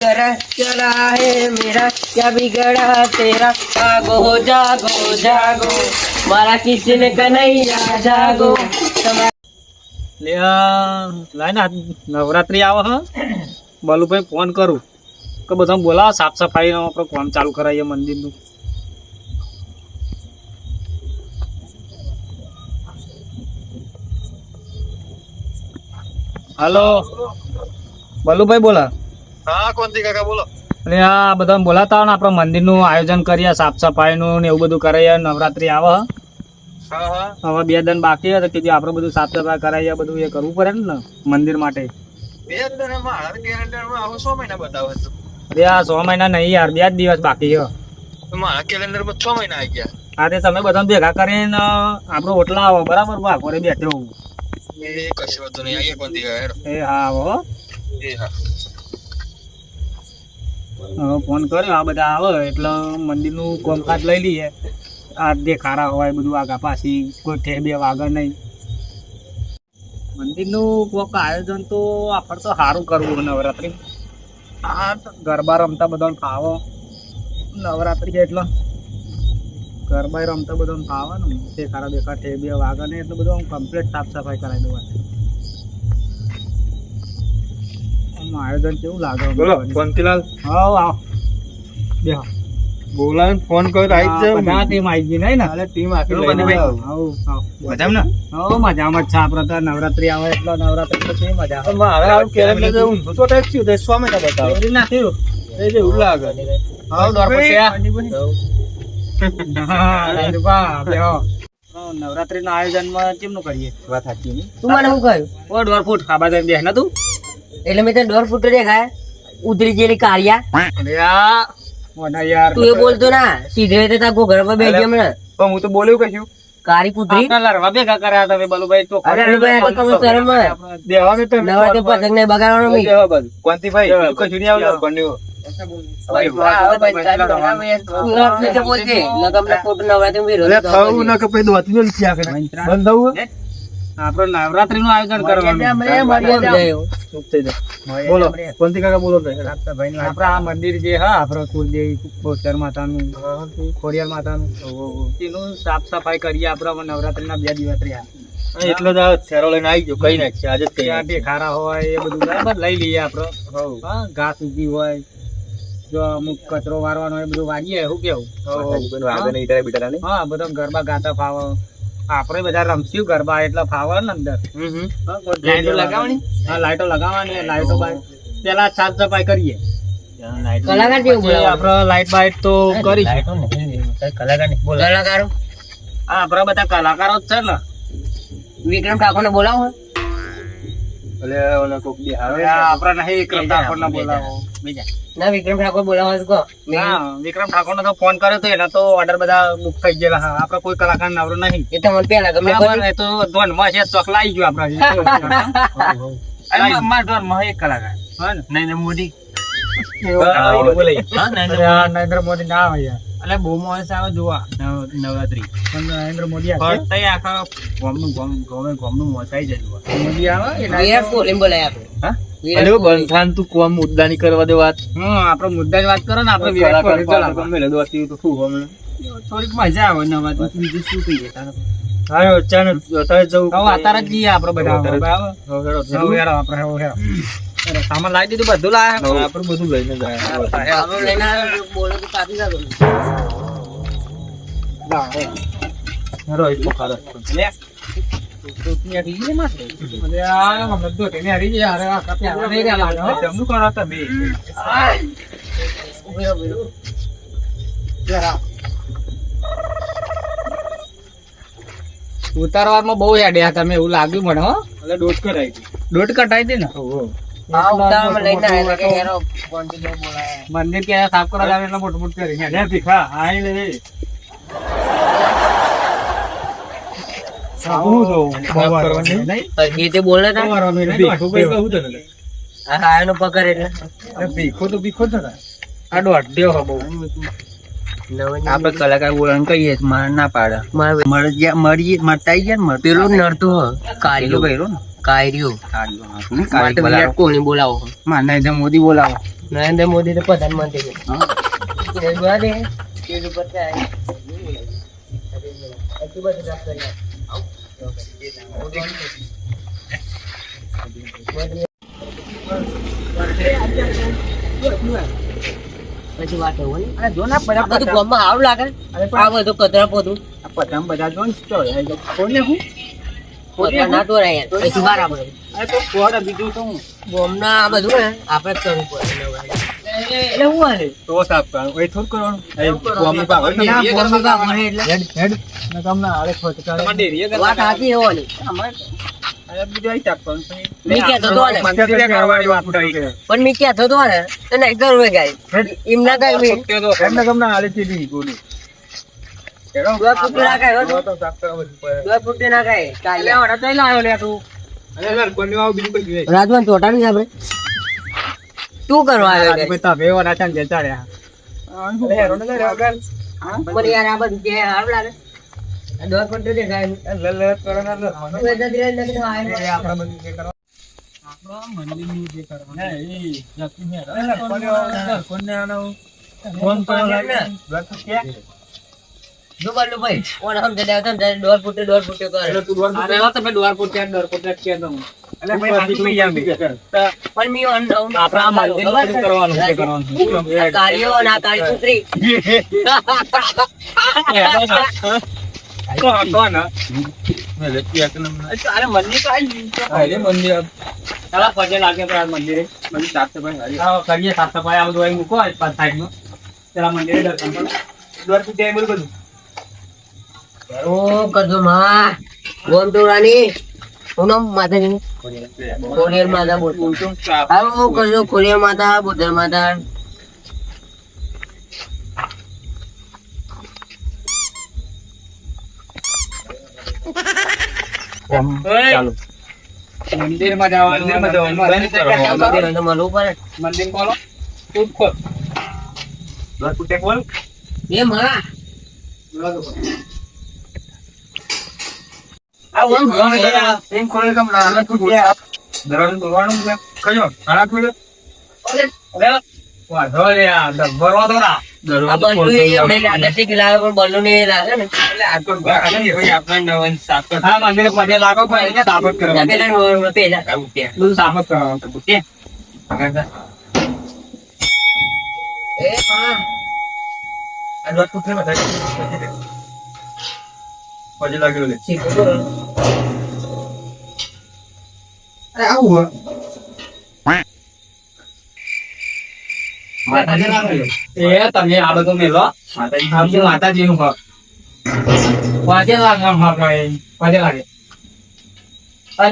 चला है मेरा क्या बिगड़ा तेरा जागो जागो जागो मारा किसी ने कन्हैया जागो લે લાય ને નવરાત્રી આવે હ બલુભાઈ ફોન કરું કે બધા બોલાવો સાફ સફાઈ આપણે કામ ચાલુ કરાવીએ મંદિરનું. હલો બલુભાઈ બોલા? હા કોંતી કાકા બોલો. એટલે આ બધા બોલાતા ને આપણે મંદિરનું આયોજન કરીએ, સાફ સફાઈનું ને એવું બધું કરાવીએ. નવરાત્રી આવે હા હા હવે 2 દિન બાકી હોય તો કીધું આપણે બધું સાફ સફાઈ કરાવીએ, બધું એ કરવું પડે ને મંદિર માટે. 2 દિન મારા કેલેન્ડરમાં આવો 6 મહિના બતાવે છે. અરે આ 6 મહિના નહીં યાર, 2 જ દિવસ બાકી છે. મારા કેલેન્ડરમાં 6 મહિના આવી ગયા. હા તે તમે બધા ભેગા કરીને આપણો ઓટલા આવો બરાબર, વાઘોરે બેઠો હું. એ કશું વાંધો નહીં, આવીએ કોંતી કાકા હેડો. એ હા આવો હો. એ હા હવે ફોન કર્યો આ બધા આવે એટલે મંદિરનું કામકાજ લઈ લઈએ. આ દેખાડા હોય બધું આગા પાછી કોઈ ઠે બે વાગર નહીં. મંદિરનું કોઈક આયોજન તો આપણે તો સારું કરવું નવરાત્રી. આ ગરબા રમતા બધાને ફાવો નવરાત્રી છે એટલે ગરબા રમતા બધાને ફાવે ને. દેખાડા બેખા ઠે બે વાગર નહીં એટલે બધું કમ્પ્લીટ સાફ સફાઈ કરાવી દેવા. આયોજન કેવું લાગે? બોલો કોંતીલાલ. હા આવો બે બોલાવીને ફોન કર્યો આવી જ બધા ટીમ આવી ગઈ નહીં ને? ટીમ આખી આવો મજામાં ને? હો મજામાં જ છે. આપણે તો નવરાત્રી આવે એટલે નવરાત્રી પછી મજા આવે. મારે આ કેલેન્ડર ઊંધું તો ટાઈપ થયું 6 મહિના બતાવે. એવી ના થયું એ જેવું લાગે. હા દોર પટ્યા નવરાત્રી ના આયોજન માં કેમનું કરીએ? વાત સાચી નહીં. તું મને શું કહ્યું? ઓ 1.5 ફૂટ ખાબા દે બેહ ના તું. એટલે મેં તને 1.5 ફૂટ દેખાય ઉતરી જેલી કારિયા. અરે આ મોના યાર તું એ બોલતો ના, સીધે રીતે તાર ઘર પર બેસી હમણાં પણ હું તો બોલ્યું કશું. કારી કૂતરી. આપણા લડવા ભેગા કર્યા તમે બલુભાઈ તો અરે અનુભાઈ, આ તો તમે શરમ આવે. દેવાનું તો નવરાત્રી પતંગ ને બગાડવાનો નહીં. કોંતીભાઈ કશું નહીં આવતું બન્યું. નવરાત્રી બોલજે નકમ ખોટું નવરાત્રી માં અરે ખાવું ના કે પછી દોતીઓ લીધા કરે બંધ થવું. આપણે નવરાત્રી નું આયોજન કરવાનું. ચૂપ થઈ જાય. બોલો કોંતી કાકા બોલો તો. આપડે આ મંદિર જે હા આપડે કુલદેવી બોચર માતાનું, ખોડિયાર માતાનું એનું સાફ સફાઈ કરીએ. આપડે નવરાત્રી ના 2 દિવસ રહ્યા એટલો જ આ શેરો લઈને આવી ગયો કઈ નાખશે આજે જ કઈ ત્યાં ટેખારા હોય એ બધું બરાબર લઈ લઈએ આપડે. હા ઘાસ ઉગી હોય, જો અમુક કચરો વારવાનો હોય બધું વાગીએ. શું કેવું? હા બધા ગરબા ગાતા ફાવે. આપણે બધા રમશું ગરબા એટલે ફાવે ને અંદર. લાઈટો લગાવવાની. હા લાઈટો લગાવવાની. લાઈટો પેલા સાફ સફાઈ કરીએ. કલાકાર જેવું બોલાવો. આપડે લાઈટ બાઈટ તો કરી કલાકારો આપડે બધા કલાકારો જ છે ને. વિક્રમ ઠાકોર ને બોલાવો. હવે આપડે નહીં વિક્રમ ઠાકોર ને બોલાવો બીજા. ના વિક્રમ ઠાકોર બોલાવો તો કહો. હા વિક્રમ ઠાકોર ને તો ફોન કર્યો તો એના તો ઓર્ડર બધા બુક થઈ ગયેલા. હા આપડે કોઈ કલાકાર નવરો નહીં. એ તો મને પેલા ગમે. બરાબર, એ તો ધોનમાં છે ચોક લાવી ગયો આપડે. મારા ધોનમાં એક કલાકાર હા ને નરેન્દ્ર મોદી. નરેન્દ્ર મોદી ના આવે યાર. એટલે બહુ માણસ આવે જોવા નવરાત્રી. પણ નરેન્દ્ર મોદી આવે આખા ગામનું મોસાઈ જાય જોવા. મોદી આવે વિરાટ કોહલી બોલાય આપણે. હા બંધાન તું કોમ મુદ્દા ની કરવા દે વાત. આપડે મુદ્દા ની વાત કરો ને. આપડે વિરાટ કોહલી બોલાવો. થોડીક મજા આવે નવરાત્રી. બીજું શું કહીએ તારે? હા અચાનક અત્યારે જવું. હવે અત્યારે જઈએ આપડે બધા. આપડે સામાન લાવી દીધું, બધું લાયા. આપડે બધું લઈને જાય. આપણે લઈને આવ્યો, બોલો તો કાપી નાખો. ઉતારવામાં બહુ હેડ્યા તમે, એવું લાગ્યું મને. હો એટલે દોઢ કરાઈ દોઢ કટાઈ હતી ને. હા ઉતાવળમાં લઈને આવ્યા કે હેરો કોન્ટી જેવું બોલાય. મંદિર કે સાફ કરવા આવે એટલે મોટું મોટું કરી ભીખા આઈ લે એ તે બોલે તા હા એનો પકડ એટલે ભીખો તો ભીખો જ હતા. આ દોઢ બહુ આપડે કલાકાર બોલવાનું કહીએ માર ના પાડે. મરતાઈ ગયા ને પેલો નડતો હ કાયરો કર્યો ને કાયરો વિરાટ કોહલી બોલાવો. નરેન્દ્ર મોદી બોલાવો. નરેન્દ્ર મોદી તો પ્રધાનમંત્રી છે. બોલા દે સ્ટેજ ઉપર જાય. એટલું બધું કામ કરી પછી વાત એવું ને જો ના આ બધું ગામમાં સારું લાગે. આ બધું કચરા પોતું પતંગ બધા જો કોને હું કચરા ના તોરાય યાર. પછી બરાબર અરે તો કોડ બીજું તો હું ગામના આ બધું ને આપણે જ કરવું પડે. એટલે હું હાલે તો સાફ કરવાનું એ થોડું કરવાનું કોમી ના, ગામમાં કામ હોય એટલે હેડ હેડ ના કામ ના આલે ખોટ કરે તમારે ડેરીએ વાત સાચી હોવાની. અરે બીજું આઈ સાફ કરવાનું મેં કહેતો તો ને મંત્રી કરવાની વાત થઈ ગઈ પણ મેં કહેતો તો ને તો નહીં કરવું ગાય એમ ના કાંઈ હેડ ના કામ ના આલે ચીડી ગોલી દોઢ ફૂટ ના કાંઈ હો તો સાફ કરવા બધું પડે 2 ફૂટ ના કાંઈ કાલે લે વડા તઈ લાવ્યો લે તું અરે સર કોને આવ બીજું કઈ જોઈએ રાજમાં ચોટાડી આપણે તું કરવા આવ્યો આજે તા વેવા રાચન જે ચાડ્યા અરે હેરો ને રે અગર પણ યાર આ બધું કે સારું લાગે. 2 ફૂટ તો દેખાય લ લ કરona લ વેદા ધીરે ધીરે આવે. આપડા બધું જે કરવા આપડા મંદિરનું જે કરવાનું હે ઈ જતી મે કોને આનો ફોન કરો લાગે કે જો બોલો ભાઈ કોણ સમજે દે તમ 2 ફૂટ કરે એટલે તું દોર અરે વા તમે દોર પોટ કે દઉં એટલે ભાઈ બાકી પઈ જાવ પણ મી ઓન આપડા મંદિર નું કરવાનું છે કરવાનું કાર્યો ના કાળી પુત્રી કોણ મેલે કે નમ અરે મંદિર તો આઈ અરે મંદિર ચાલા પજે લાગે પર મંદિરે મંદિર સાફ સફાઈ હા કરીએ સાફ સફાઈ આ બધું અહીં મૂકો પાછ સાઈડ માં ચાલા મંદિરે દર્શન કરો દોર પૂજે બોલ બધું ઓ કરજો માં ગોમ તોરાની પૂનમ માતાજી ખોડિયાર માતા બોલ હાલો કરજો ખોડિયાર માતા બોધર માતા ચાલો મંદિર માં જવાનું મંદિર તો મળવું પડે. મંદિર ખોલો તું ખોલ દોર પૂજે ખોલ એ માં આ ઓમ એમ ખોલે કમ ના તું દરવાજો ખોલવાનું છે કયો ખાડા ખોલે અરે વાહ ધોલે આ બરવા દોરા આ બલ્લુ એ આપણે લાડતી કિલા પર બલ્લુ ને લાગે ને એટલે આ તો ભાઈ આપણે નવન સાફ કર હા મંદિર પજે લાગો પણ એને સાફ જ કરવા પેલા પેલા બધું સાફ જ કરવા બુકે એ માં આ દોર પૂજે બધા પજે લાગ્યો લે શીખો અરે આવું એ તમે આ બધું મેલો માતાજી નું ભાવ વાજે લાગે વાજે લાગે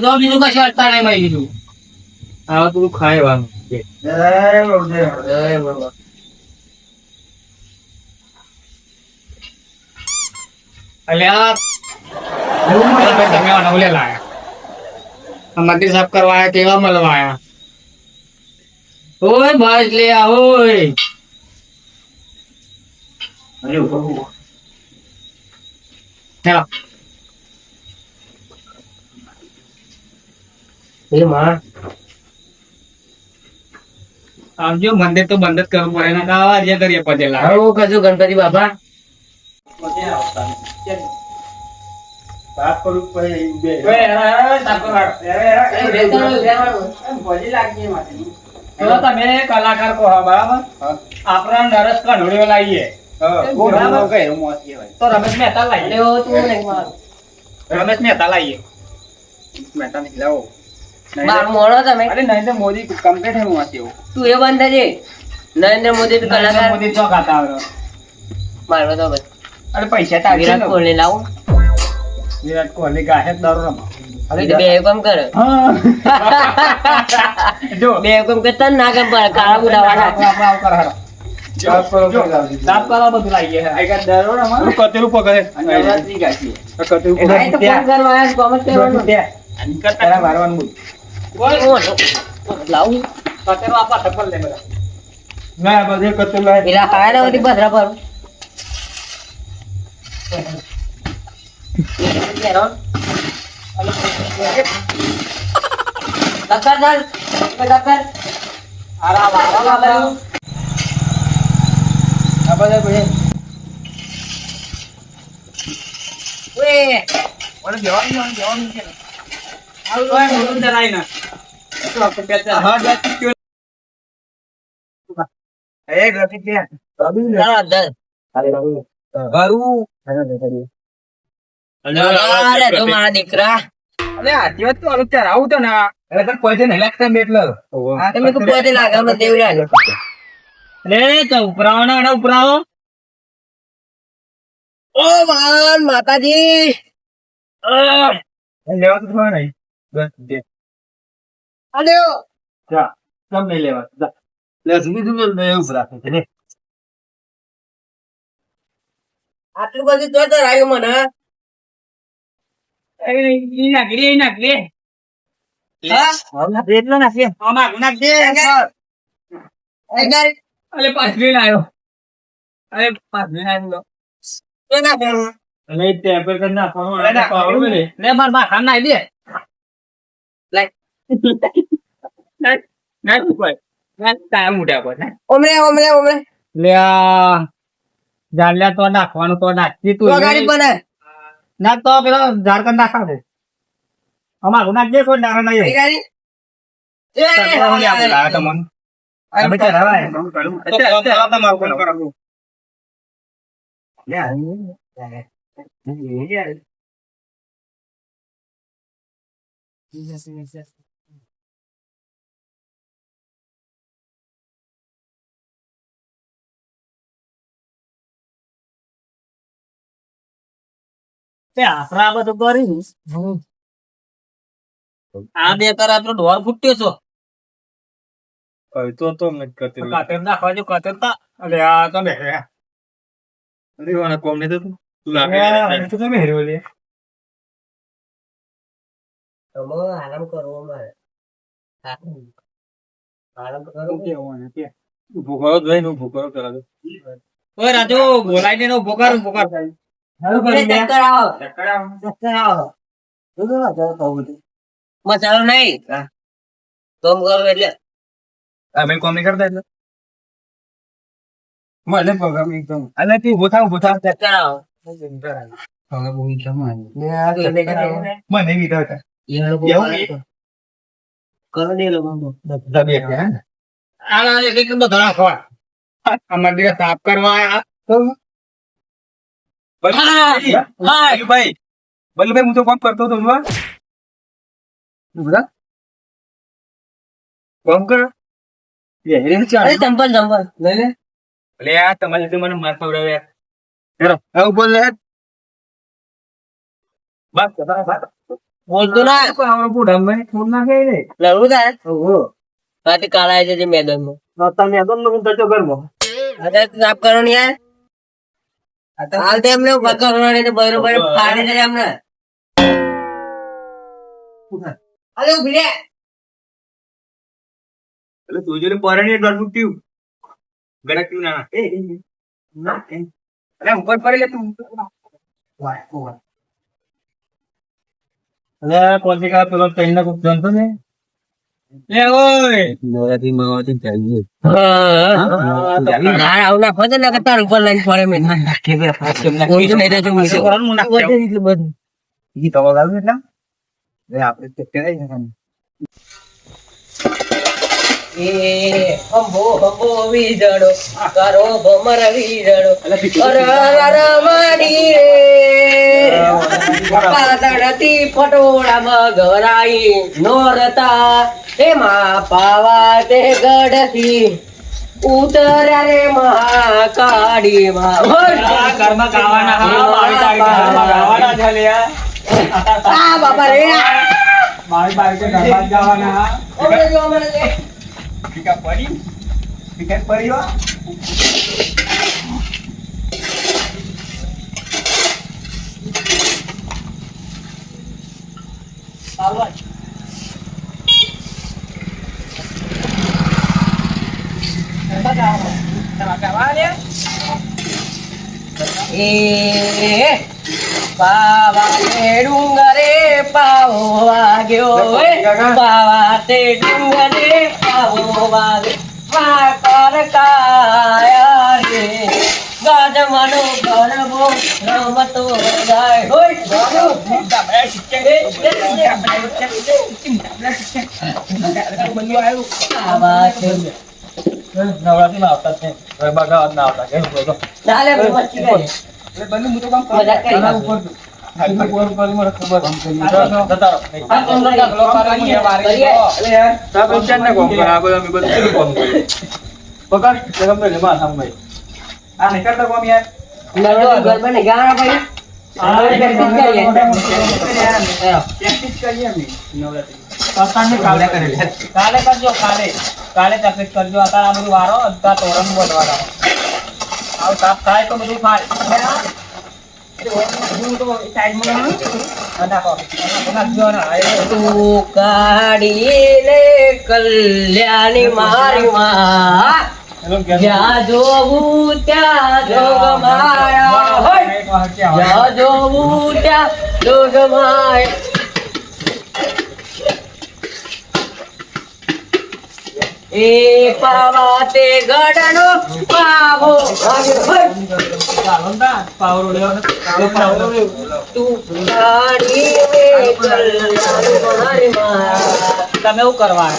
જો બીજું કશું અટતા નહીં મળી બીજું આ તું ખાવાનું તમે નવલે લાયા મંદિર સાફ કરવા આયા કેવા મળવા આયા ઓય બાજ લે આ ઓય અરે ચાલો એ માં આવજો મંદિર તો બંધ જ કરવું પડે ને કાવા જે કરીએ પજેલા આવો કરજો ગણપતિ બાપા સાફ કરું પડે તમે કલાકાર કહો બરાબર આપણા નરસ કઢોળીઓ લાવીએ તો રમેશ મહેતા લાવીએ રમેશ મહેતા લાવીએ મહેતા નહીં લાવો બાર મોડો તમે અરે નરેન્દ્ર મોદી કમ્પ્લીટ હે વાંચી તું એ બંધ છે નરેન્દ્ર મોદી તો કલાકાર મોદી તો ખાતા આવે મારવા તો બસ અરે પૈસા તો વિરાટ કોહલી લાવું વિરાટ કોહલી ગાહે દારૂ રમા હવે તો બે હુકમ કરે જો બે હુકમ કરતા ના કેમ પડે કાળા બુડાવાના સાફ કરવા બધું લાગીએ આ કા દારૂ રમા કતરું પકડે નવરાત્રી ગાતી કતરું એ તો ફોન કરવા આયા કોમેન્ટ કરવાનું તારા મારવાનું બોલ લાવું કતરું આપા થપ્પલ લે બધા ના બધે કતરું લાય પેલા ખાયા ને બધી ભદ્રા પર લખર આરા વાળા આ બધા ભાઈ ઓય ઓને જવાનું કે આવું હોય મોટું ચલાઈ ના તો આપણે પેલા હા જાતી ક્યો એ ગ્રાફિક કે ના દર ઘરું અરે તો મારા દીકરા અરે આજી વાત તો અલગ ચાર આવું તો ના એટલે તને પૈસે નહીં લાગતા બે એટલે આ તમે તો પોતે લાગે મને દેવી લાગે લે તો ઉપરાવો ના ઉપરાવો ઓ માન માતાજી લેવા તો થોડા નહીં બસ દે આલ્યો જા કમ નહીં લેવા જા લે સુમી તું લે એવું રાખે છે ને આટલું બધું તો રાખ્યું મને એ નાખ લે હા એટલો નાખે આમાં નાખ દે અરે પાછ લઈને આવ્યો અરે પાછ લઈને આવ્યો તો ના કરું અરે ટેમ્પર કર નાખવાનો લે માર ખાન નાઈ દે લાઈ ના કોઈ ના ટાઈમ ઉડ્યા પર ઓમરે લે આ જાલ્યા તો નાખવાનું તો નાખતી તું તો ગાડી બને ના તો પેલો ઝારખંડ નાખા દે અમારું નાખજે કોઈ નાના નહીં એ ગાડી આપડા બધું કરી આ બે તારા આપણો ઢોર ફૂટ્યો છો તો મેં કરતી કાતર નાખવા જો કાતર તા અરે આ તમે અરે વાના કોમ ને તો તું લાગે તો તમે હેરો લે તમો આરામ કરવો મારે આરામ કરો કે ઓને કે ભૂખરો જોઈ નો ભૂખરો કરા દો ઓય રાજુ બોલાઈ ને નો ભૂખરો થાય હાલો કરી લે ચક્કર આવો મસાલો નહીં તોમ કરો એટલે અમે કોમ નહીં કરતા એટલે મને પ્રોગ્રામ એકદમ અલે તું ભૂથા ચક્કર આવો હવે બહુ જમા મને મને વિધા હતા કરો દે લોકો દબે કે આ એક બધો રાખવા આ મંદિર સાફ કરવા આયા ભાઈ બલ્લુભાઈ હું તો કામ કરતો હતો બધા કામ કર અરે ચંપલ લઈ લે લે આ તમારે લીધે મને માર ખવડાવે હેરો આવું બોલ લે બસ બોલતો ના આવડો બુઢા મને ફોન ના કહે ને લડવું થાય પાટી કાળા છે મેદાનમાં તમે આગળ નો કરતો ઘરમાં અરે સાફ કરો ને યાર હાલ તો એમને પકડવાની તો બરોબર ફાડી દે એમને અલે ઉભી રે એટલે તું જોડે પરણી ડોટ મુક્યું ગડક તું ના અરે ઉપર પડી લે તું અરે કોલથી કા પેલો તૈના કોક જણતો ને લે ઓય નોરાથી માવાથી ચાલીએ ના આવું નાખો તો ને તાર ઉપર લઈને પડે મેં નાખી દે કોઈ તો નહીં રહેતું મીઠું કરવાનું નાખો એટલું બધું ઈ તો ગાવ એટલે એ આપણે તો કરાય ને એ હંબો વીજડો કરો ભમર વીજડો અર માડી રે પાદળતી પટોળામાં ઘરાઈ નોરતા એમાં પાવા તે ગઢથી ઉતર્યા રે મહાકાળીમાં ઘરમાં ગાવાના હા 22 તારીખે ઘરમાં ગાવાના છે લે આ બાપા રે 22 તારીખે ઘરમાં ગાવાના હા ઓમે જો મને દે ટીકા પડી ટીકા પડી વા આવવા એ પાવા તે ડુંગરે પાવો વાગ્યો પાવા તે ડુંગરે પાવો વાગ્યો પાકર કાયા રે ગાજમાનો ગરબો રમતો જાય હોય ગાનો નવરાત્રીમાં આવતા જ નહીં. ગરબા ગાવા જ ના આવતા. કેવું બોલો? ચાલે મસ્તી કરે બંને હું તો કામ મજાક કરી ખબર જતા રહો. આ કોણ કરે? કરીએ. સાહેબ વિચાર ના કોમ કરે. આ બધા અમે બધું કેવું કોમ કરીએ? પકડ તે ગમે તે માં સાંભળે. આ નહીં કરતા કોમ યાર. નવરો ગરબા ને ગાણા ભાઈ પ્રેક્ટિસ કરીએ અમે નવરાત્રી. કાલે કરજો કાલે પ્રેક્ટિસ કરજો. અત્યારે આ બધું વારો અત્યારે તોરણ બોલવાના આવ સાફ થાય તો બધું થાય. તું કાઢી લે કલ્યાણી મારી માં જ્યાં જોવું ત્યાં જોગ માયા હોય જ્યાં જોવું ત્યાં જોગ માય એ પાવા તે ગઢનો પાવો તું કાઢી લે કલ્યાણી મારી માં તમે એવું કરવા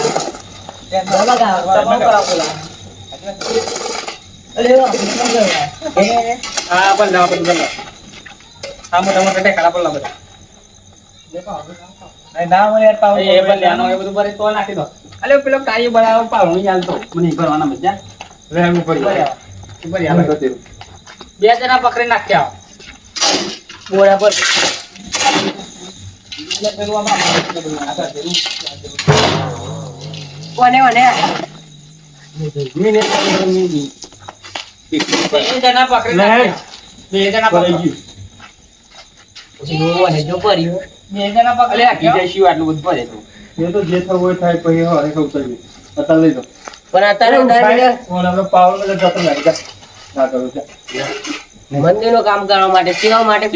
હા પણ ના પણ હા મોટા મોટા ટેકાડા પર બધા ના મને યાર પાવ એ પણ લેવાનો એ બધું ભરે તો નાખી દો. અલે પેલો કાઈ બનાવો પાવણી ચાલતો મને કરવાના મજા રહેવું પડી ઉપર યાર બે જણા પકડી નાખ્યા બોળા પર કોને કોને બે જણા પકડી નાખ્યા. બે જણા પકડી જો કર્યું બે જણા પકડી નાખ્યા. આટલું બધું પડે એ તો જે થવું હોય થાય પછી હવે સૌ કરી અત્યારે લઈ દો પણ અત્યારે આપણે પાવર બધા જતો લાગે ના કરું છે મંદિરનું કામ કરવા માટે સેવા માટે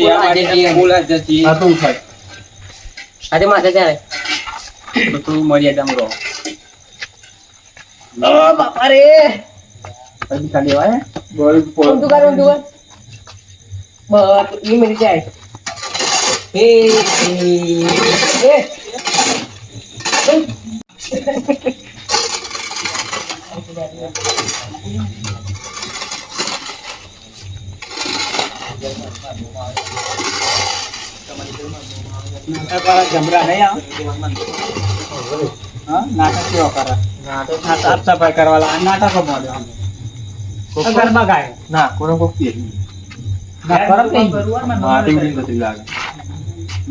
આ તો થાય આજે માથે ચાલે તો થોડું મર્યાદામાં રહો. ઓ બાપા રે પછી ખાલી આવે બોલ ઊંધું કર બસ ઈ મિનિટ જાય એ જમરા નહીં આવે હા નાટક કેવો કરે સાફ સફાઈ કરવા નાટકો મળે ગરબા ગાય ના કોનો કોક પીએ માટી નથી લાગે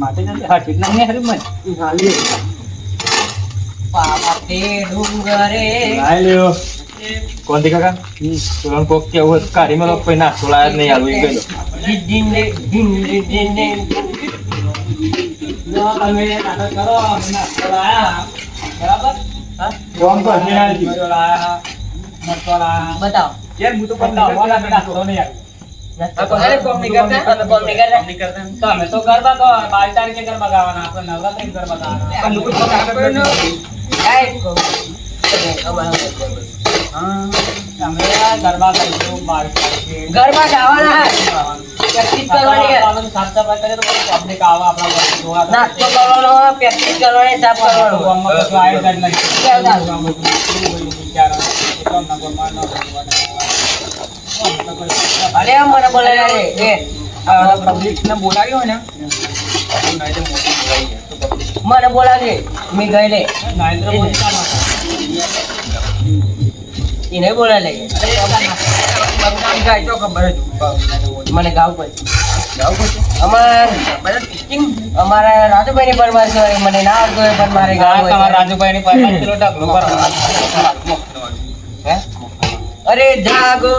માટી નથી હા ઠીક નહીં હરી મને ખાલી પાવા તે ડુંગરે લાઈ લ્યો કોણ કાકા તુરંત કોક કેવું હતું કાઢી મેલો કોઈ નાસ્તો લાયા નહીં આલું ગયો જીજીને જીજીને તમે નાટક કરો નાસ્તો લાયા બરાબર હા કોણ તો હજી આવી લાયા નાસ્તો લાયા બતાવો યાર હું તો બતાવો વાલા બેટા થોડો નહીં અરે કોમ નહીં કરતા તમે તો ગરબા તો 22 તારીખે ગરબા ગાવાના આપણે નવરાત્રી ગરબા ગાવાના અમે ગરબા કરીશું 22 તારીખે ગરબા ગાવાના પ્રેક્ટિસ કરવાની સાફ સફાઈ કરીએ તો બધું પબ્લિક આવે આપણા જોવા નાસ્તો કરવાનો પ્રેક્ટિસ કરવાની સાફ કરવાનો અરે મને બોલાવ્યા રે પબ્લિક ને બોલાવ્યો હોય ને મને બોલાવજે મેં ગઈ લે નરેન્દ્ર મોદી એને બોલાવી લઈએ મને ગાવ પડશે અમારા રાજુભાઈ ની પરમાર છે મને ના આવડતો હોય પણ મારે ગાવ રાજુભાઈ ની 5 કિલો ઢગલો અરે જાગો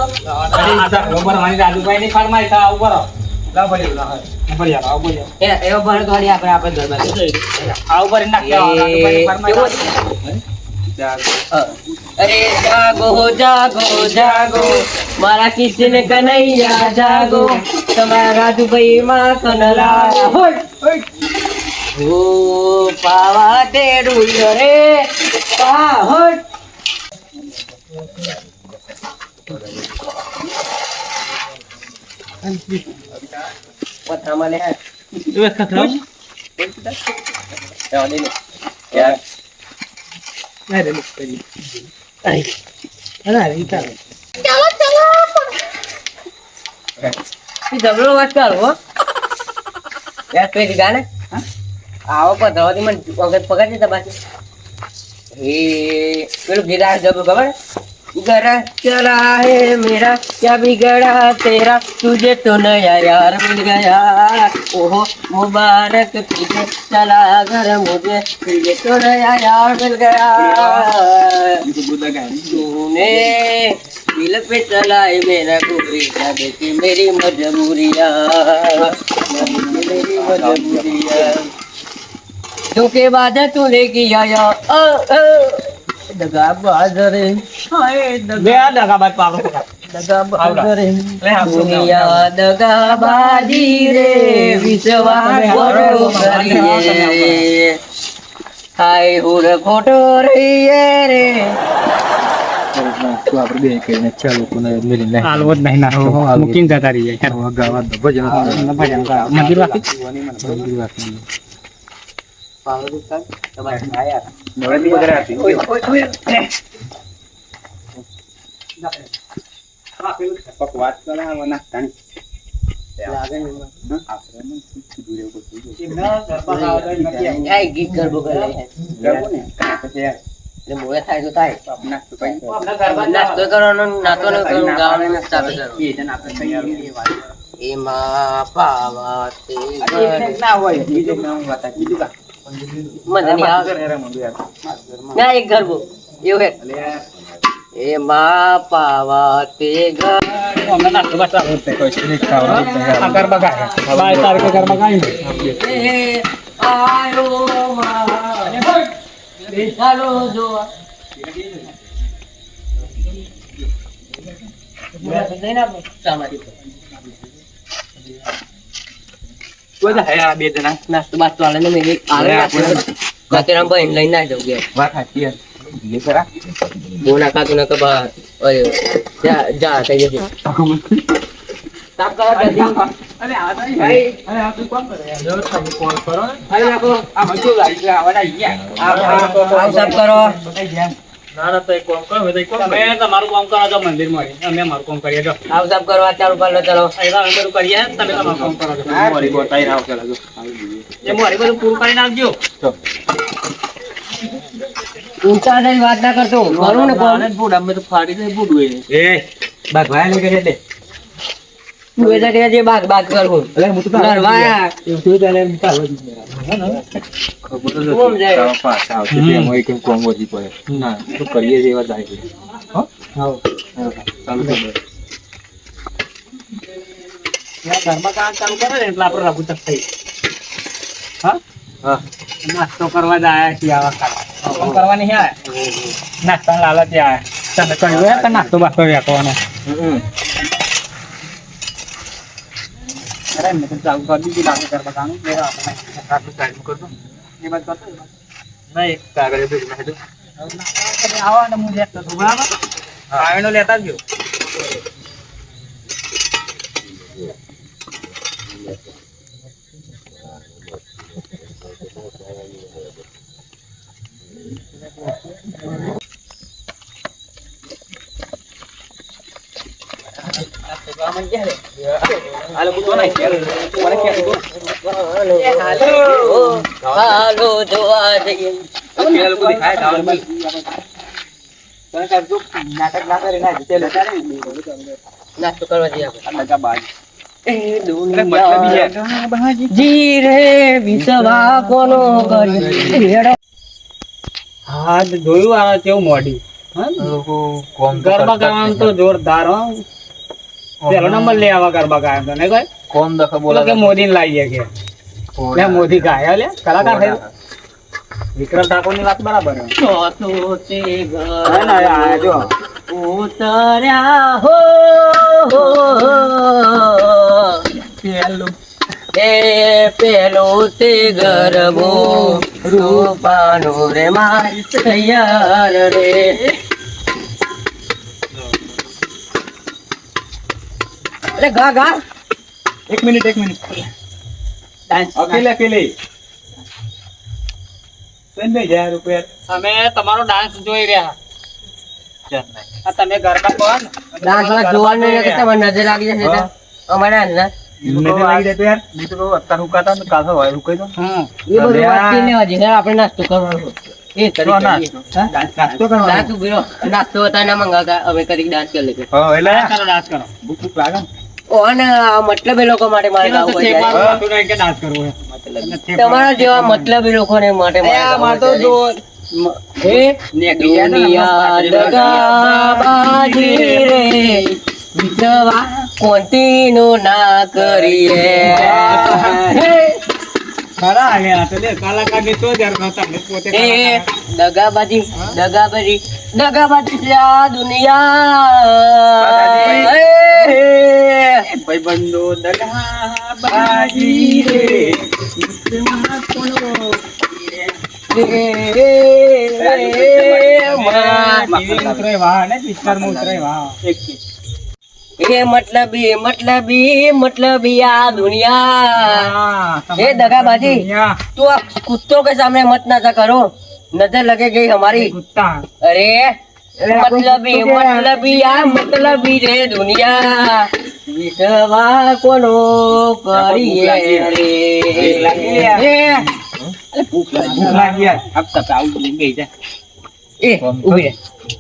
રાજુભાઈ ની ફરમાઈ થાય ઉપર લાવ પડ્યું આવ બોલ્યો એવો ભણ થોડી આપણે ગરબા આ ઉપર નાખ્યા અરે જાગો જાગો જાગો મારા કિશન કનૈયા જાગો તમારા રાજુભાઈ માં કનલા હો પાવા તે ડુંગરે પાહોટ પથરામાં લે જબરો વાત કર હો યાર પેલી ગાને આવો પધરાવાથી મને વખત પગાર છે તમારી એ પેલું ગીરાર જબરો ખબર गरा चला है मेरा क्या बिगड़ा तेरा तुझे तो नया यार मिल गया ओहो मुबारक तुझे चला घर मुझे तुझे तो नया यार मिल गया तूने दिल पे चलाए मेरा गुरिया देखे मेरी मजबूरियाँ मेरी मजबूरियाँ जो के बाद तूने किया यार दगाबाज रे हाय દગાબાજ પાવડો દગાબાજ રે દુનિયા દગાબાજી રે વિશ્વાસ ખોટો કરીએ હાય હુર ખોટો રહીએ રે તો આપણે બે કહીને ચાલો કોને મેલીને હાલવો જ નહીં ના મૂકીને જતા રહીએ ગાવા તો ભજન મંદિર વાકી મંદિર વાકી પાવડો કાઢ તમારે આયા નોળની વગર હતી વાત કરાવવાના તાણી લાગે ને આશ્રમ દૂરે કો આય ગીત ગરબો કરે ગરબો ને પછી એટલે મોએ થાય તો થાય નાસ્તો કઈ નાસ્તો કરવાનો નાતો ન કરવાનો ગાવાનો નાસ્તા કરો એ જન આપણે તૈયાર એમાં પાવા તે ના હોય બીજું નામ વાત બીજું કા મને નહીં આવે ના એક ગરબો એવું હે એમાં પાવા તે ઘર અમને નાસ્તો બસ આવો તે કોઈ સ્ટ્રીટ ખાવા ગરબા ગાય 22 તારીખે ગરબા ગાય આયો માં બેસાડો જોવા બે જણા નાસ્તો બાસ્તો આલે ને મેં આલે કાતરામ ભાઈ લઈને ના જવું ગયા વાત સાચી લે કરા બોના કાતું ના કબા ઓય જા થઈ જશે તાપ કરા જલ્દી અરે આ તો ભાઈ અરે આ તું કોણ કરે જો તમે કોલ કરો અરે આકો આ મજો લાગી આવડા ગયા આવ સબ કરો ના ના તો એક કામ કરો તો તમે તમારું કામ કરો તો મંદિર માં અમે મારું કામ કરીએ જો આવ સબ કરો આ ચાલુ કરો ચલો એલા અંદર કરીએ તમે તમારું કામ કરો છો મોરી બોતાઈ રાવ ચલા જો એ મોરી બધું પૂરું કરી નાખજો તો ઊંચા જઈને વાત ના કરતો મારું ને કોણ બુડ અમે તો ફાડી દે બુડ હોય એ બાગવાયા લે કરે દે તું એ જગ્યાએ જે બાગ બાગ કરું અલે હું તો નરવાયા એવું તો ચાલે એમ કાવ જ ખબર જ કોમ જાય પાછા આવશે તે અમે કેમ કોમ વધી પડે ના તો કરીએ જ એવા જાય હો હા ચાલુ કરો ઘરમાં કામ ચાલુ કરે ને એટલે આપણે રઘુ તક થઈ હા હા નાસ્તો કરવા જ આયા છીએ આવા કામ કરવા નહીં આયા નાસ્તા લાલચ આયા તમે કહ્યું કે નાસ્તો બાસ્તો વેકવાનો અરે મેં તો ચાલુ કરી દીધી લાગે કરવા કામ મેરા આપણે આટલું ટાઈમ કરતો એ બાદ કરતો નહીં કાગળ ભેગું નાખી દો તમે આવો ને હું લેતો છું બરાબર આવેલો લેતા જ ગયો હાલો જોવા જઈએ નાસ્તો કરવા જઈએ આપણે જી રે વિસવા કોનો કરી હા જોયું આ કેવું મોડી ગરબા કરવાનું તો જોરદાર હો પેલો નંબર લે આવા ગરબા ગાય તો નહીં ભાઈ કોમ દખો બોલો કે મોદી ને લાવીએ કે લે મોદી ગાયા લે કલાકાર થયો વિક્રમ ઠાકોર ની વાત બરાબર હે ચોથો તે હે ને આ જો ઉતર્યા હો એ પેલો તે ગરબો રૂપાનો રે મારી તૈયાર રે અરે ગા ગા એક મિનિટ અકેલે અમે તમારો ડાન્સ જોઈ રહ્યા આ તમે ગરબા કહો ને ડાન્સ વાળા જોવાનું નહીં કે તમારે નજર લાગી જશે તો અમારે હાલના એ બધું વાંચી લેવા જઈએ આપણે નાસ્તો કરવાનો એ કરી નાસ્તો બીરો નાસ્તો હતા ના મંગાવતા અમે કરી ડાન્સ કરી લેજો કરો ડાન્સ કરો ઓ અને મતલબ એ લોકો માટે મારે ગાવું હોય છે. કે ડાન્સ કરવો તમારા જેવા મતલબ એ લોકોને માટે મારે તો જો હે દુનિયા દગાબાજી રે વિશ્વા કોંતીનો ના કરીએ ખરા આયા તો લે કલાકાર ને તો જાર કરતા ને પોતે એ દગાબાજી છે આ દુનિયા ભાઈબંધો દગાબાજી રે વિશ્વમાં કોનો મતલબી આ દુનિયા એ દગાબાજી તું આ कुत्तों के सामने मत नाचा करो नजर लगे गई हमारी अरे मतलबी रे दुनिया विश्वा कोनो કરીએ રે ભૂખ લાગી યાર આપ તક આવું લઈ ગઈ છે એ ઉભી રે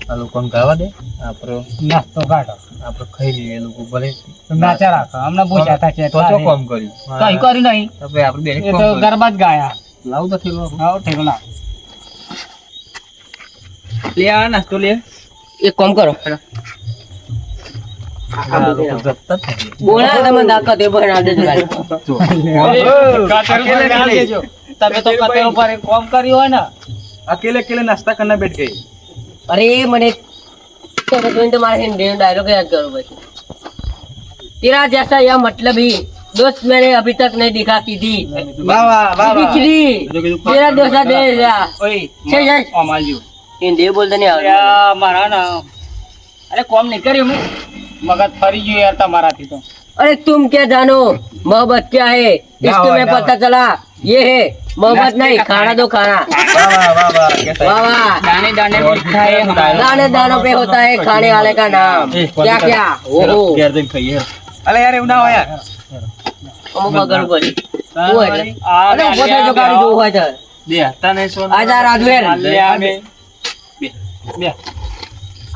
આ લોકોને ગાવા દે આપણો નાસ્તો કાઢો આપણે ખાઈ લઈએ એ લોકો ભલે નાચા રાખો અમને પૂછ્યા હતા કે તો કોમ કર્યું કઈ કરી નહીં તો ભાઈ આપણે બે એ તો ગરબા જ ગાયા લાવ તો થેલો આવો ઠેકલા લે આ નાસ્તો લે એક કામ કરો બોલા તમે દાખલા તે પણ આદે તમે તો કતેરો પર કોમ કર્યું હોય ને अकेले नाश्ता करना बैठ गई अरे मैंने तुम्हारे हिंदी में डायलॉग याद करो भाई तेरा जैसा यह मतलब ही दोस्त मैंने अभी तक नहीं दिखा की थी बिजली तेरा दोस्त दे दिया हिंदी बोलते नहीं યા મારા ના અરે કોમ નહીં કર્યું મેં મગજ ફરી ગયું યાર તમારાથી તો अरे तुम क्या जानो मोहब्बत क्या है इसको मैं पता चला ये है मोहब्बत नहीं खाना दो खाना वाह वाह દાને દાને में लिखा है हमारा दाने दानों पे होता है खाने वाले का नाम क्या क्या ओहो यार दिन खाइए अरे यार उना हो यार અમુક બગડ પડી હું એટલે અરે ઉભો થઈ જો ગાડી જોવું હોય તો दे हटा नहीं सोना આજા રાજવેર લ્યા બે બે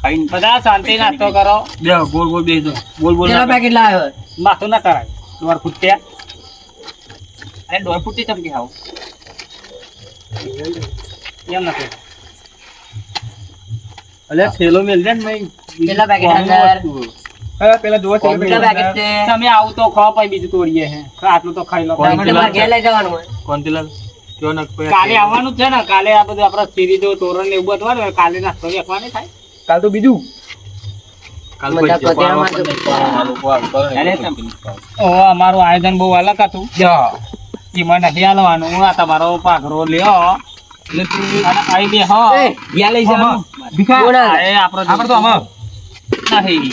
खाइन બધા શાંતિ નાસ્તો કરો दे बोल बोल दे दो बोल बोल કેટલા પેકેટ લાવ્યો માથું ના કરાય દોર ફૂટ્યા अरे डोर फुटी तब के खाओ એમ નથી अरे थैलो मिल जाए मैं કેટલા પેકેટ અંદર पहला दो કેટલા પેકેટ છે તમે આવું તો ખાઓ પછી બીજું તોડીએ હે આટલું તો ખાઈ લો તમારે ઘેર લઈ જવાનું હોય कौन तिलक क्यों न કાલે આવવાનું જ છે ને કાલે આ બધું આપણા સિરીજો તોરણ ને એવું બધું હોય ને કાલે નાસ્તો વેચવાની થાય काल तो बीजू काल બધા પતેરામાં ઓ અમારું આયોજન બહુ અલગ હતું એમાં નથી હાલવાનું આ તમારો પાઘરો લ્યો અને આઈ બે હો એ, या ले जा કોણ આવે? એ આપણો આપણે તો આમાં નહીં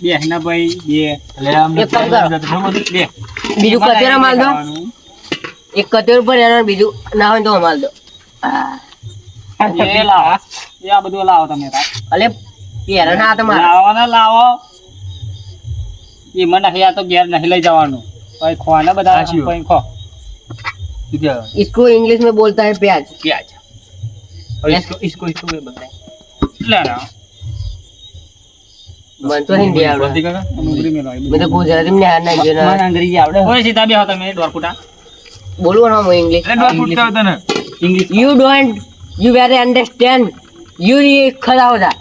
બે ના ભાઈ બે ले हम એક કામ કરો. બે બીજું કચેરા માલ દો એક કચેર ઉપર એના બીજું ના હોય તો માલ દો એ લાવો એ આ બધું લાવો તમે તાર. અલે પેરા ના તમારે લાવો ને લાવો એમાં નહીં આ તો ઘેર નહીં લઈ જવાનું પછી ખોવાના બધા સાચી વાત. પછી ખો क्या इसको इंग्लिश में बोलता है प्याज प्याज और इसको इसको भी बताएं લે ના मन तो हिंदी आवड़े बोलती का ડુંગળી મેલો એ मैं तो गुजराती में नहीं मन आना अंग्रेजी आवड़े ઓય સીધા બેહો તમે દોર ફૂટા बोलूँ ना मैं इंग्लिश अरे डोर फुटता होता ना English you don't you very understand you ये खड़ा हो जा